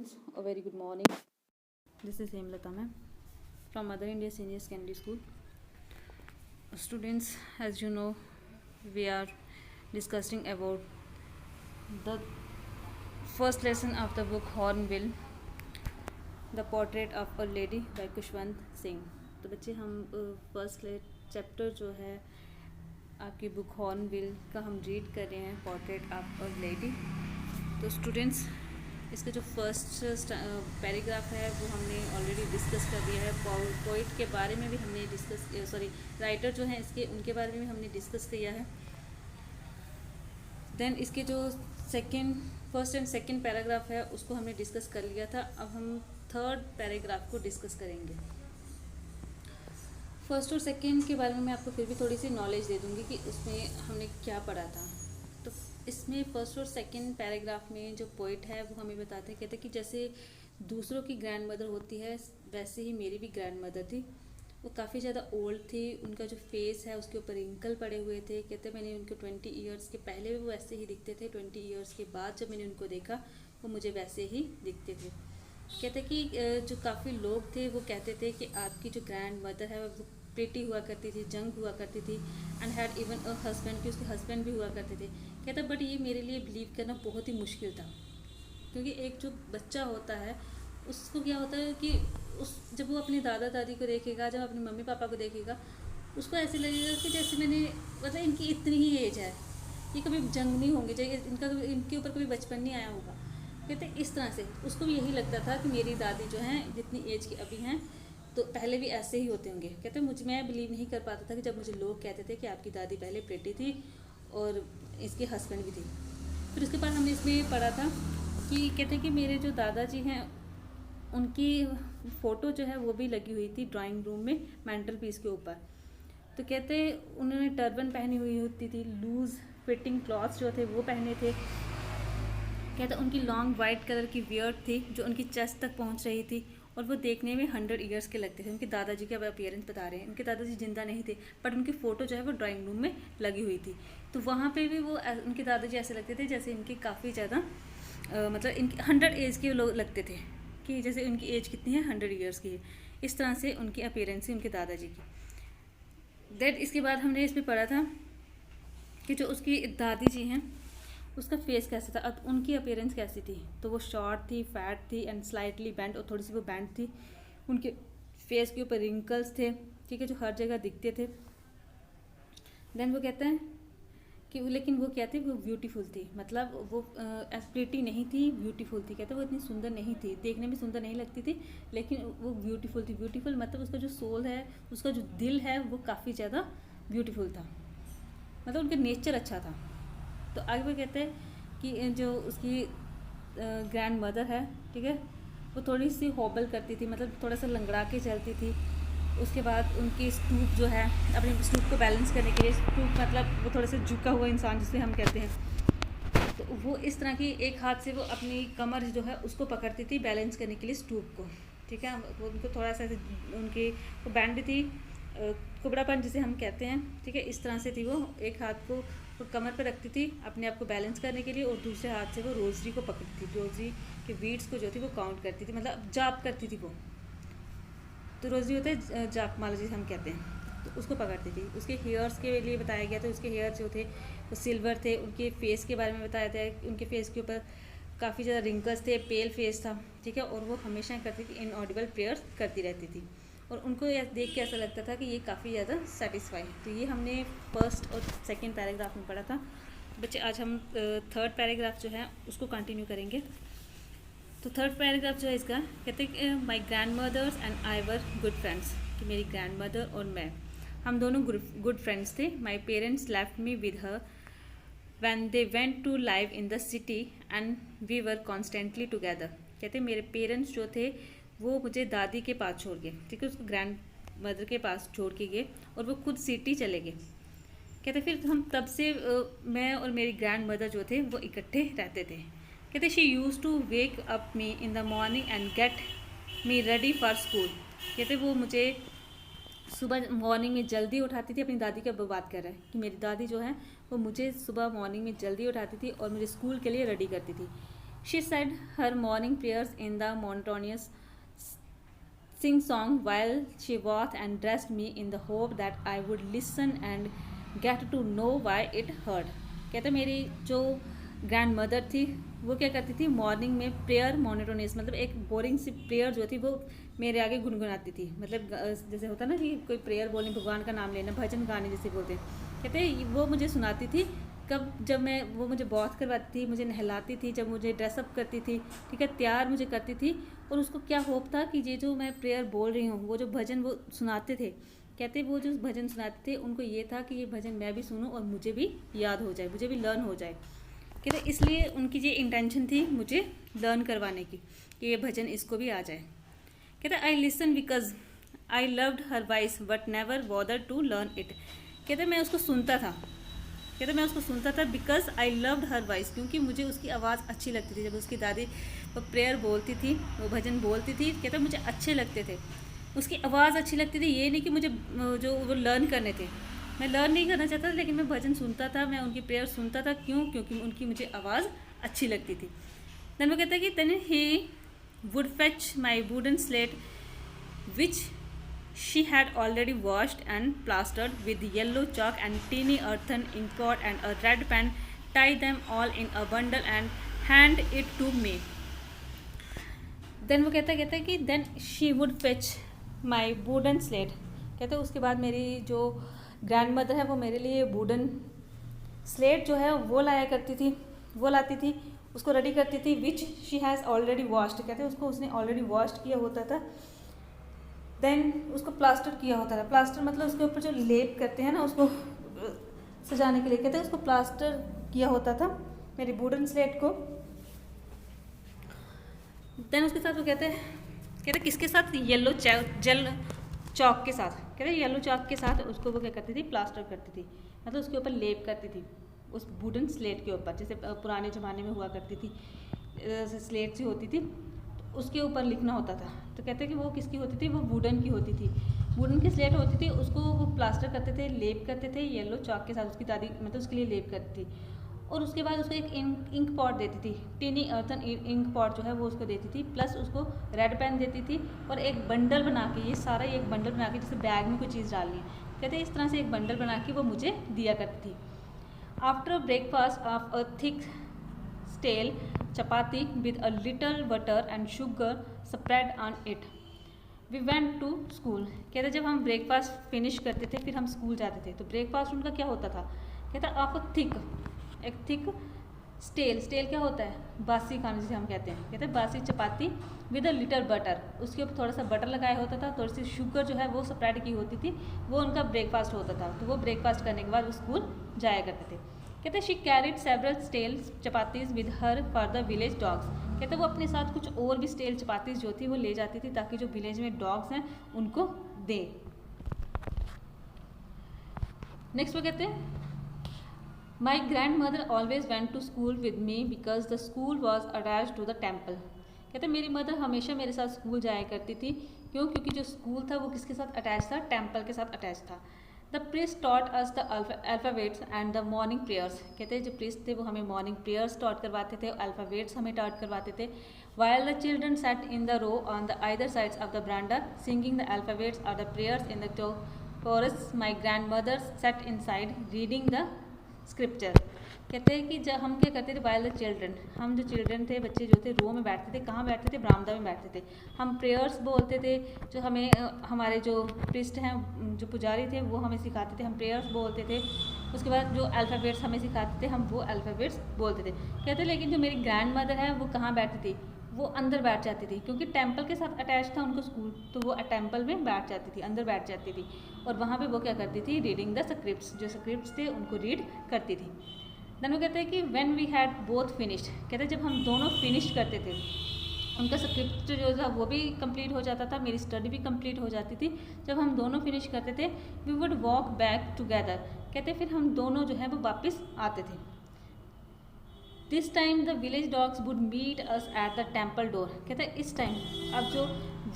A very good morning. This is Hemlata ma'am from Mother India Senior Secondary School. Students, as you know, we are discussing about the first lesson of the book Hornbill, The Portrait of a Lady by Kushwant Singh. तो बच्चे हम first chapter जो है आपकी book hornbill का हम read कर रहे हैं, पोर्ट्रेट ऑफ अ लेडी. तो स्टूडेंट्स, इसका जो फर्स्ट पैराग्राफ है वो हमने ऑलरेडी डिस्कस कर लिया है. पोइट के बारे में भी हमने राइटर जो हैं इसके उनके बारे में भी हमने डिस्कस किया है. देन इसके जो फर्स्ट एंड सेकंड पैराग्राफ है उसको हमने डिस्कस कर लिया था. अब हम थर्ड पैराग्राफ को डिस्कस करेंगे. फर्स्ट और सेकंड के बारे में मैं आपको फिर भी थोड़ी सी नॉलेज दे दूँगी कि उसमें हमने क्या पढ़ा था. तो इसमें फर्स्ट और सेकंड पैराग्राफ में जो पोइट है वो हमें बताते हैं, कहते हैं कि जैसे दूसरों की ग्रैंड मदर होती है वैसे ही मेरी भी ग्रैंड मदर थी. वो काफ़ी ज़्यादा ओल्ड थी. उनका जो फेस है उसके ऊपर रिंकल पड़े हुए थे. कहते मैंने उनको 20 ईयर्स के पहले भी वो ऐसे ही दिखते थे. 20 ईयर्स के बाद जब मैंने उनको देखा वो मुझे वैसे ही दिखते थे. कहते कि जो काफ़ी लोग थे वो कहते थे कि आपकी जो ग्रैंड मदर है वो प्रिटी हुआ करती थी, जंग हुआ करती थी, and had even a husband, कि उसके हस्बैंड भी हुआ करते थे. कहता बट ये मेरे लिए बिलीव करना बहुत ही मुश्किल था, क्योंकि एक जो बच्चा होता है उसको क्या होता है कि जब वो अपनी दादा दादी को देखेगा, जब अपने मम्मी पापा को देखेगा, उसको ऐसे लगेगा कि जैसे मतलब इनकी इतनी ही एज है, ये कभी जंग नहीं होंगे, चाहे इनके ऊपर कभी बचपन नहीं आया होगा. कहते इस तरह से उसको भी यही लगता था कि मेरी दादी जो हैं जितनी एज की अभी हैं तो पहले भी ऐसे ही होते होंगे. कहते मैं बिलीव नहीं कर पाता था कि जब मुझे लोग कहते थे कि आपकी दादी पहले प्रेटी थी और इसके हस्बैंड भी थे. फिर उसके बाद हमने इसमें पढ़ा था कि कहते कि मेरे जो दादाजी हैं उनकी फ़ोटो जो है वो भी लगी हुई थी ड्राइंग रूम में मेंटल पीस के ऊपर. तो कहते उन्होंने टर्बन पहनी हुई होती थी, लूज़ फिटिंग क्लॉथ्स जो थे वो पहने थे. कहते उनकी लॉन्ग वाइट कलर की बियर्ड थी जो उनकी चेस्ट तक पहुंच रही थी, और वो देखने में 100 ईयर्स के लगते थे. उनके दादाजी के अब अपीयरेंस बता रहे हैं. उनके दादाजी जिंदा नहीं थे बट उनकी फ़ोटो जो है वो ड्राइंग रूम में लगी हुई थी. तो वहाँ पे भी वो उनके दादाजी ऐसे लगते थे जैसे इनके काफ़ी ज़्यादा मतलब इनके 100 एज के लोग लगते थे, कि जैसे उनकी एज कितनी है, 100 ईयर्स की है. इस तरह से उनकी अपीयरेंस थी उनके दादाजी की. दैट इसके बाद हमने इसमें पढ़ा था कि जो उसकी दादी जी हैं उसका फेस कैसा था. अब उनकी अपीयरेंस कैसी थी, तो वो शॉर्ट थी, फैट थी एंड स्लाइटली बैंड, और थोड़ी सी वो बैंड थी. उनके फेस के ऊपर रिंकल्स थे, ठीक है, जो हर जगह दिखते थे. देन वो कहते हैं कि लेकिन वो क्या थी, वो ब्यूटीफुल थी. मतलब वो प्रिटी नहीं थी, ब्यूटीफुल थी. कहते वो इतनी सुंदर नहीं थी, देखने में सुंदर नहीं लगती थी, लेकिन वो ब्यूटीफुल थी. ब्यूटीफुल मतलब उसका जो सोल है, उसका जो दिल है वो काफ़ी ज़्यादा ब्यूटीफुल था, मतलब उनका नेचर अच्छा था. तो आगे वो कहते हैं कि जो उसकी ग्रैंड मदर है, ठीक है, वो थोड़ी सी हॉबल करती थी, मतलब थोड़ा सा लंगड़ा के चलती थी. उसके बाद उनकी स्टूप जो है, अपनी स्टूप को बैलेंस करने के लिए, स्टूप मतलब वो थोड़ा सा झुका हुआ इंसान जिसे हम कहते हैं, तो वो इस तरह की एक हाथ से वो अपनी कमर जो है उसको पकड़ती थी बैलेंस करने के लिए स्टूप को, ठीक है. वो उनको थोड़ा सा उनकी वो बैंड थी, कुबड़ापन जिसे हम कहते हैं, ठीक है, इस तरह से थी. वो एक हाथ को वो कमर पर रखती थी अपने आप को बैलेंस करने के लिए, और दूसरे हाथ से वो रोजरी को पकड़ती थी. रोजरी के बीड्स को जो थी वो काउंट करती थी, मतलब जाप करती थी वो. तो रोजरी होता है जाप माला जिसे हम कहते हैं, तो उसको पकड़ती थी. उसके हेयर्स के लिए बताया गया था, उसके हेयर जो थे वो सिल्वर थे. उनके फेस के बारे में बताया था, उनके फेस के ऊपर काफ़ी ज़्यादा रिंकल्स थे, पेल फेस था, ठीक है, और वो हमेशा करती थी इनऑडिबल प्रेयर्स करती रहती थी, और उनको देख के ऐसा लगता था कि ये काफ़ी ज़्यादा सेटिस्फाई. तो ये हमने फर्स्ट और सेकंड पैराग्राफ में पढ़ा था. बच्चे आज हम थर्ड पैराग्राफ जो है उसको कंटिन्यू करेंगे. तो थर्ड पैराग्राफ जो है इसका, कहते हैं my grand mothers and I were good friends, कि मेरी ग्रैंड मदर और मैं, हम दोनों गुड फ्रेंड्स थे. My parents left me with her when they went to live in the city and we were constantly together. कहते मेरे parents जो थे वो मुझे दादी के पास छोड़ गए, ठीक है, उसको ग्रैंड मदर के पास छोड़ के गए, और वो खुद सिटी चले गए. कहते फिर हम तब से मैं और मेरी ग्रैंड मदर जो थे वो इकट्ठे रहते थे. कहते she use to wake up me in the morning and get me ready for school. कहते वो मुझे सुबह मॉर्निंग में जल्दी उठाती थी. अपनी दादी का बात कर रहा है कि मेरी दादी जो है वो मुझे सुबह मॉर्निंग में जल्दी उठाती थी और मुझे स्कूल के लिए रेडी करती थी. She said her morning prayers in the monotonous sing song while she washed and dressed me in the hope that I would listen and get to know why it hurt. कहते मेरी जो grand mother थी वो क्या करती थी, morning में prayer monotonous मतलब एक बोरिंग सी प्रेयर जो थी वो मेरे आगे गुनगुनाती थी। मतलब जैसे होता ना कि कोई प्रेयर बोलनी, भगवान का नाम लेना, भजन गाने जैसे बोलते हैं, कहते वो मुझे सुनाती थी। कब जब मैं वो मुझे बॉथ करवाती थी, मुझे नहलाती थी, जब मुझे ड्रेसअप करती थी, ठीक है, तैयार मुझे करती थी, और उसको क्या होप था कि ये जो मैं प्रेयर बोल रही हूँ, वो जो भजन वो सुनाते थे, कहते वो जो भजन सुनाते थे उनको ये था कि ये भजन मैं भी सुनूं और मुझे भी याद हो जाए, मुझे भी लर्न हो जाए। कहते इसलिए उनकी ये इंटेंशन थी मुझे लर्न करवाने की कि ये भजन इसको भी आ जाए। कहते I listen because I loved her voice but never bother to learn it. कहते मैं उसको सुनता था, कहते मैं उसको सुनता था because I loved her voice, क्योंकि मुझे उसकी आवाज़ अच्छी लगती थी। जब उसकी दादी वो प्रेयर बोलती थी, वो भजन बोलती थी, कहते मुझे अच्छे लगते थे, उसकी आवाज़ अच्छी लगती थी। ये नहीं कि मुझे जो वो लर्न करने थे, मैं लर्न नहीं करना चाहता था, लेकिन मैं भजन सुनता था, मैं उनकी प्रेयर सुनता था। क्यों? क्योंकि उनकी मुझे आवाज़ अच्छी लगती थी। देन वो कहता है कि then he would fetch my wooden slate which she had already washed and plastered with yellow chalk and teeny earthen ink pot and a red pen, tie them all in a bundle and hand it to me. Then वो कहता है कि then she would fetch my wooden slate. कहते हैं उसके बाद मेरी जो ग्रैंड मदर है वो मेरे लिए वुडन स्लेट जो है वो लाया करती थी, वो लाती थी, उसको रेडी करती थी, which she has already washed. कहते हैं उसको उसने ऑलरेडी वॉश्ड किया होता था। देन उसको प्लास्टर किया होता था। प्लास्टर मतलब उसके ऊपर जो लेप करते हैं ना उसको सजाने के लिए, कहते हैं उसको प्लास्टर किया होता था मेरी वुडन स्लेट को। देन उसके साथ वो कहते किसके साथ, येलो जेल चौक के साथ, कहते येलो चौक के साथ उसको वो क्या करती थी, प्लास्टर करती थी, मतलब उसके ऊपर लेप करती थी उस वुडन स्लेट के ऊपर, जैसे पुराने ज़माने में हुआ करती थी स्लेट सी होती थी, उसके ऊपर लिखना होता था। तो कहते हैं कि वो किसकी होती थी, वो वुडन की होती थी, वुडन की स्लेट होती थी, उसको वो प्लास्टर करते थे, लेप करते थे येलो चॉक के साथ, उसकी दादी मतलब उसके लिए लेप करती थी। और उसके बाद उसको एक इंक पॉट देती थी, टीनी अर्थन इंक पॉट जो है वो उसको देती थी, प्लस उसको रेड पेन देती थी, और एक बंडल बना के, ये सारा एक बंडल बना के जैसे बैग में कोई चीज़ डालनी है, कहते हैं इस तरह से एक बंडल बना के वो मुझे दिया करती थी। After breakfast of a thick stale chapati with a little butter and sugar spread on it. We went to school. कहते जब हम ब्रेकफास्ट फिनिश करते थे फिर हम स्कूल जाते थे, तो ब्रेकफास्ट उनका क्या होता था, कहता आप एक थिक स्टेल क्या होता है, बासी खाना जिसे हम कहते हैं, कहते बासी चपाती विद अ लिटिल बटर, उसके ऊपर थोड़ा सा बटर लगाया होता था, थोड़ी सी शुगर जो है वो स्प्रेड की होती थी, वो उनका ब्रेकफास्ट होता था। तो वो ब्रेकफास्ट करने के बाद वो स्कूल जाया करते थे। कहते she carried several stale chapatis with her for the village dogs. कहते वो अपने साथ कुछ और भी स्टेल चपातीज जो थी वो ले जाती थी ताकि जो विलेज में डॉग्स हैं उनको दे। नेक्स्ट वो कहते हैं my grandmother always went to school with me because the school was attach to the temple. कहते मेरी मदर हमेशा मेरे साथ स्कूल जाया करती थी, क्यों? क्योंकि जो स्कूल था वो किसके साथ अटैच था, टेम्पल के साथ अटैच था। The priest taught us the alphabets and the morning prayers. कहते हैं जो प्रीस्ट थे वो हमें मॉर्निंग प्रेयर्स टॉट करवाते थे, अल्फ़ाबेट्स हमें टॉट करवाते थे। While the children sat in the row on the either sides of the verandah singing the alphabets और the prayers in the chorus, my grandmother sat inside reading the scripture. कहते हैं कि जब हम क्या करते थे, while the children, हम जो चिल्ड्रन थे, बच्चे जो थे, रो में बैठते थे। कहाँ बैठते थे? बरामदा में बैठते थे। हम प्रेयर्स बोलते थे, जो हमें हमारे जो प्रीस्ट हैं, जो पुजारी थे, वो हमें सिखाते थे, हम प्रेयर्स बोलते थे। उसके बाद जो अल्फ़ाबेट्स हमें सिखाते थे, हम वो अल्फ़ाबेट्स बोलते थे। कहते लेकिन जो मेरी ग्रैंड मदर है वो कहाँ बैठती थी, वो अंदर बैठ जाती थी, क्योंकि टेम्पल के साथ अटैच था उनको स्कूल, तो वो टेम्पल में बैठ जाती थी, अंदर बैठ जाती थी, और वहाँ पे वो क्या करती थी, रीडिंग द स्क्रिप्ट्स, जो स्क्रिप्ट्स थे उनको रीड करती थी। देन वो कहते हैं कि when we had both finished, कहते हैं जब हम दोनों फिनिश करते थे, उनका स्क्रिप्ट जो था वो भी कंप्लीट हो जाता था, मेरी स्टडी भी कंप्लीट हो जाती थी। जब हम दोनों फिनिश करते थे, we would walk back together. कहते फिर हम दोनों जो है वो वापस आते थे। This time the village dogs would meet us at the temple door. कहते हैं इस टाइम अब जो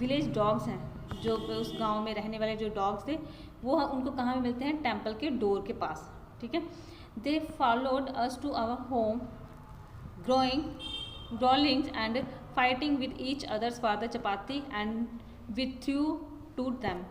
विलेज डॉग्स हैं, जो उस गांव में रहने वाले जो डॉग्स थे, वो उनको कहाँ मिलते हैं, टेम्पल के डोर के पास, ठीक है। They followed us to our home growing growlings and fighting with each others for the chapati and with through to them.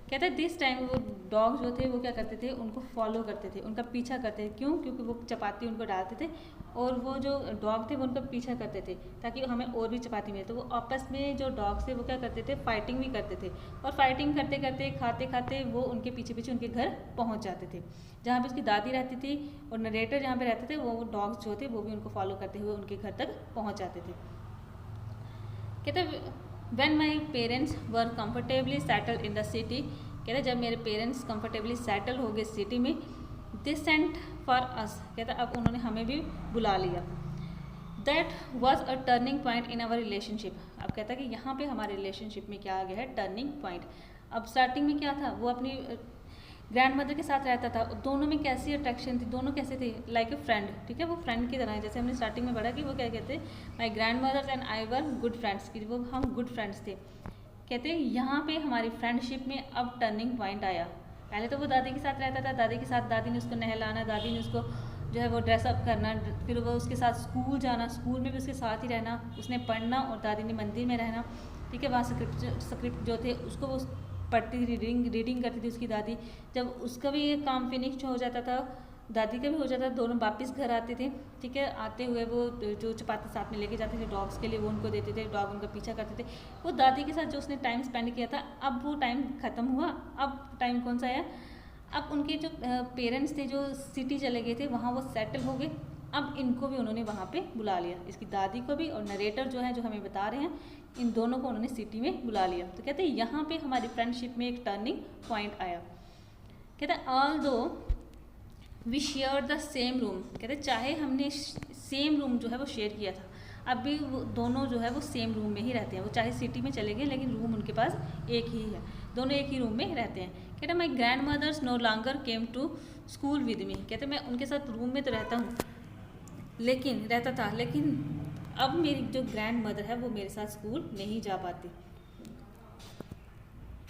कहते हैं दिस टाइम वो डॉग जो थे वो क्या करते थे, उनको फॉलो करते थे, उनका पीछा करते थे। क्यों? क्योंकि वो चपाती उनको डालते थे और वो जो डॉग थे वो उनका पीछा करते थे ताकि हमें और भी चपाती मिले। तो वो आपस में जो डॉग्स थे वो क्या करते थे, फाइटिंग भी करते थे और फाइटिंग करते करते खाते खाते वो उनके पीछे पीछे उनके घर पहुंच जाते थे जहाँ पे उसकी दादी रहती थी और नरेटर जहाँ पे रहते थे वो डॉग्स जो थे वो भी उनको फॉलो करते हुए उनके घर तक पहुँच जाते थे। कहते when my parents were comfortably settled in the city, कहते जब मेरे पेरेंट्स कंफर्टेबली सेटल हो गए सिटी में, दे सेंट फॉर अस, कहता अब उन्होंने हमें भी बुला लिया। That was a turning point in our relationship. अब कहता कि यहाँ पे हमारे रिलेशनशिप में क्या आ गया है, टर्निंग पॉइंट। अब स्टार्टिंग में क्या था, वो अपनी ग्रैंड मदर के साथ रहता था, दोनों में कैसी अट्रैक्शन थी, दोनों कैसे थे, लाइक ए फ्रेंड, ठीक है, वो फ्रेंड की तरह है। जैसे हमने स्टार्टिंग में पढ़ा कि वो क्या कहते हैं, my grand mothers and I were good friends, कि वो हम गुड फ्रेंड्स थे। कहते हैं यहाँ पे हमारी फ्रेंडशिप में अब टर्निंग पॉइंट आया। पहले तो वो दादी के साथ रहता था, दादी के साथ, दादी ने उसको नहलाना, दादी ने उसको जो है वो ड्रेसअप करना, फिर वो उसके साथ स्कूल जाना, स्कूल में भी उसके साथ ही रहना, उसने पढ़ना और दादी ने मंदिर में रहना, ठीक है। वहाँ स्क्रिप्ट जो थे उसको वो पढ़ती थी, रीडिंग करती थी उसकी दादी। जब उसका भी ये काम फिनिश हो जाता था, दादी का भी हो जाता था, दोनों वापस घर आते थे, ठीक है। आते हुए वो जो चपाती साथ में लेके जाते थे डॉग्स के लिए वो उनको देते थे, डॉग उनका पीछा करते थे। वो दादी के साथ जो उसने टाइम स्पेंड किया था, अब वो टाइम ख़त्म हुआ। अब टाइम कौन सा आया, अब उनके जो पेरेंट्स थे जो सिटी चले गए थे वहाँ वो सेटल हो गए। अब इनको भी उन्होंने वहाँ पे बुला लिया, इसकी दादी को भी और नरेटर जो है जो हमें बता रहे हैं, इन दोनों को उन्होंने सिटी में बुला लिया। तो कहते हैं यहाँ पे हमारी फ्रेंडशिप में एक टर्निंग पॉइंट आया। कहते हैं although we share the same room, कहते चाहे हमने सेम रूम जो है वो शेयर किया था, अब भी वो दोनों जो है वो सेम रूम में ही रहते हैं। वो चाहे सिटी में चले गए लेकिन रूम उनके पास एक ही है, दोनों एक ही रूम में रहते हैं। कहते my grandmother's no longer came to school with me, कहते मैं उनके साथ रूम में तो रहता हूँ लेकिन अब मेरी जो ग्रैंड मदर है वो मेरे साथ स्कूल नहीं जा पाती।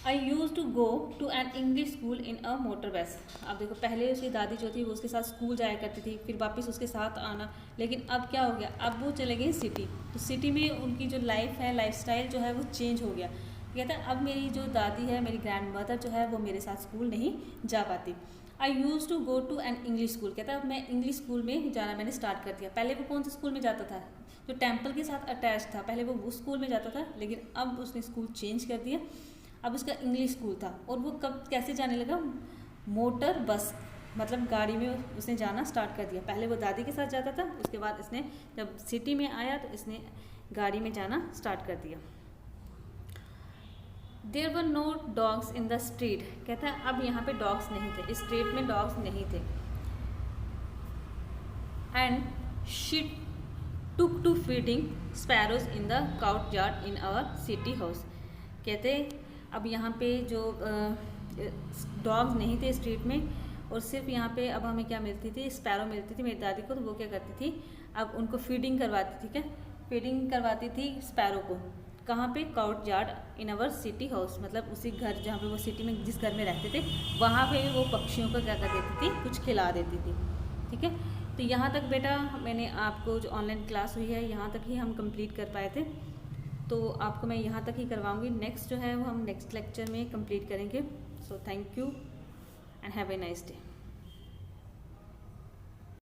I used to go to an English school in a motor bus. अब देखो पहले उसकी दादी जो थी वो उसके साथ स्कूल जाया करती थी, फिर वापस उसके साथ आना, लेकिन अब क्या हो गया, अब वो चले गए सिटी। तो सिटी में उनकी जो लाइफ है, लाइफस्टाइल जो है वो चेंज हो गया। कहता है अब मेरी जो दादी है, मेरी ग्रैंड मदर जो है वो मेरे साथ स्कूल नहीं जा पाती। I used to go to an English school, कहता है अब मैं इंग्लिश स्कूल में जाना मैंने स्टार्ट कर दिया। पहले वो कौन से स्कूल में जाता था, जो टेम्पल के साथ अटैच था, पहले वो उस स्कूल में जाता था, लेकिन अब उसने स्कूल चेंज कर दिया, अब उसका इंग्लिश स्कूल था। और वो कब कैसे जाने लगा, मोटर बस, मतलब गाड़ी में उसने जाना स्टार्ट कर दिया। पहले वो दादी के साथ जाता था, उसके बाद इसने जब सिटी में आया तो इसने गाड़ी में जाना स्टार्ट कर दिया। There were no dogs in the street, कहता है अब यहाँ पे डॉग्स नहीं थे, स्ट्रीट में डॉग्स नहीं थे। And she took to feeding sparrows in the courtyard in our city house, कहते अब यहाँ पे जो डॉग्स नहीं थे स्ट्रीट में, और सिर्फ यहाँ पे अब हमें क्या मिलती थी, स्पैरो मिलती थी मेरी दादी को। तो वो क्या करती थी, अब उनको फीडिंग करवाती थी, क्या फीडिंग करवाती थी स्पैरो को, कहाँ पे, cout yard in our city house, मतलब उसी घर जहाँ पे वो सिटी में जिस घर में रहते थे वहाँ पे वो पक्षियों को क्या कर देती थी, कुछ खिला देती थी, ठीक है। तो यहाँ तक बेटा मैंने आपको जो ऑनलाइन क्लास हुई है यहाँ तक ही हम कंप्लीट कर पाए थे, तो आपको मैं यहाँ तक ही करवाऊँगी। नेक्स्ट जो है वो हम नेक्स्ट लेक्चर में कंप्लीट करेंगे। So thank you and have a nice day.